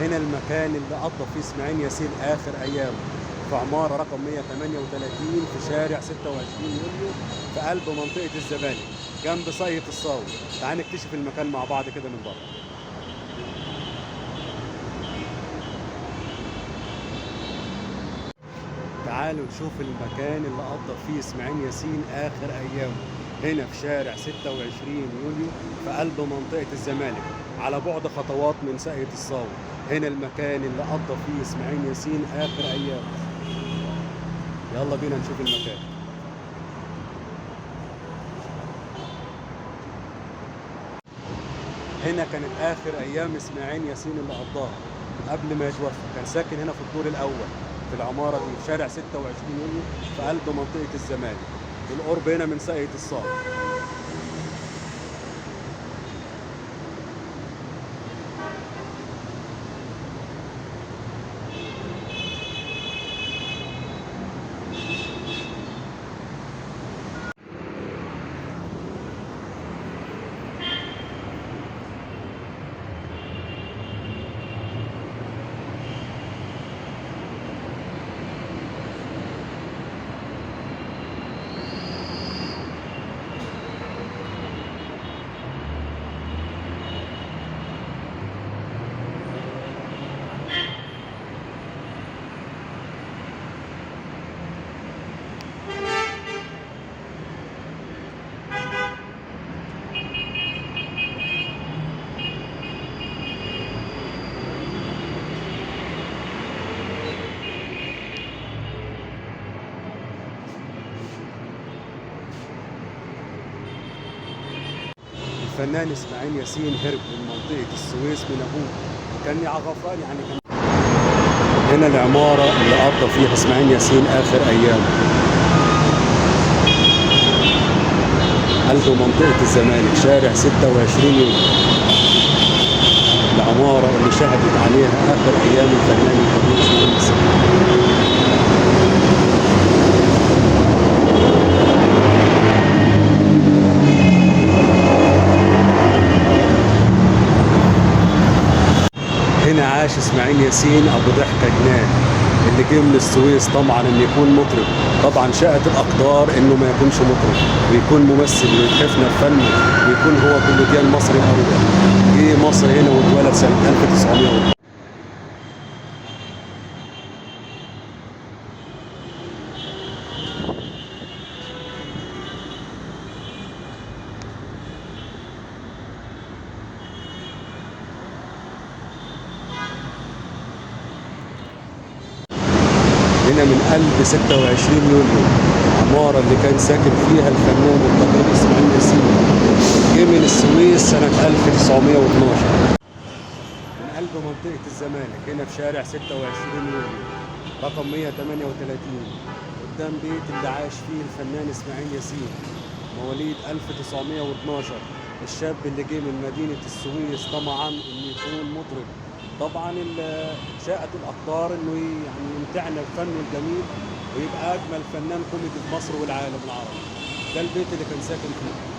هنا المكان اللي قضى فيه اسماعيل ياسين آخر أيامه، في عمارة رقم 138 في شارع 26 يوليو في قلب منطقة الزمالك جنب صية الصاوي. تعال نكتشف المكان مع بعض كده من بره. تعالوا نشوف المكان اللي قضى فيه اسماعيل ياسين آخر أيامه، هنا في شارع 26 يوليو في قلب منطقة الزمالك على بعد خطوات من ساقية الصاوي. هنا المكان اللي قضى فيه اسماعيل ياسين آخر أيامه. يلا بينا نشوف المكان. هنا كانت آخر أيام اسماعيل ياسين اللي قضاها قبل ما يتوفى. كان ساكن هنا في الدور الأول في العمارة دي في شارع 26 يوليو في قلب منطقة الزمالك، بالقرب هنا من ساقية الصاوي. الفنان اسماعيل ياسين هرب من منطقة السويس من أبوه، كان غفران كان. هنا العمارة اللي قضى فيها اسماعيل ياسين آخر أيامه، قلب منطقة الزمالك شارع 26 يوليو. العمارة اللي شهدت عليها آخر أيام الفنان الكبير اسماعيل ياسين. هنا عاش اسماعيل ياسين ابو ضحكه جنان اللي جه من السويس طمعا ان يكون مطرب. طبعا شاءت الاقدار انه ما يكونش مطرب ويكون ممثل ويتحفنا بفنه ويكون هو كوميديان مصري الاول. جه مصر هنا واتولد سنه 1900. هنا من قلب 26 يوليو العمارة اللي كان ساكن فيها الفنان القدير اسماعيل ياسين، جه من السويس سنة 1912 من قلب منطقة الزمالك هنا في شارع 26 يوليو رقم 138 قدام بيت اللي عاش فيه الفنان اسماعيل ياسين مواليد 1912. الشاب اللي جه من مدينة السويس طمعا انه يكون مطرب. طبعا شاءت الاقدار انه يمتعنا بفنه الجميل ويبقى اجمل فنان كوميدي في مصر والعالم العربي. ده البيت اللي كان ساكن فيه.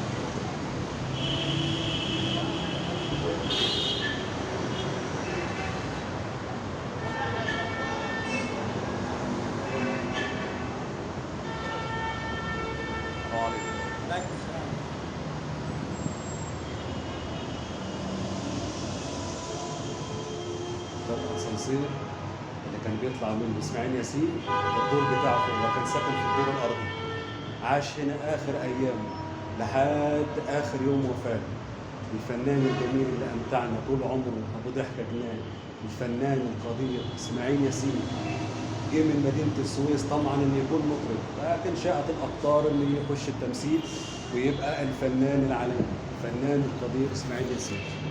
ده الاسانسير اللي كان بيطلع منه اسماعيل ياسين. الدور بتاعه هو كان ساكن في الدور الارضي. عاش هنا اخر ايامه لحد اخر يوم وفاته. الفنان الجميل اللي امتعنا طول عمره ابو ضحكه جنان، الفنان القدير اسماعيل ياسين، جه من مدينه السويس طمعا انه يكون مطرب، لكن شاءت الاقدار انه يخش التمثيل ويبقى الفنان العالمي الفنان القدير اسماعيل ياسين.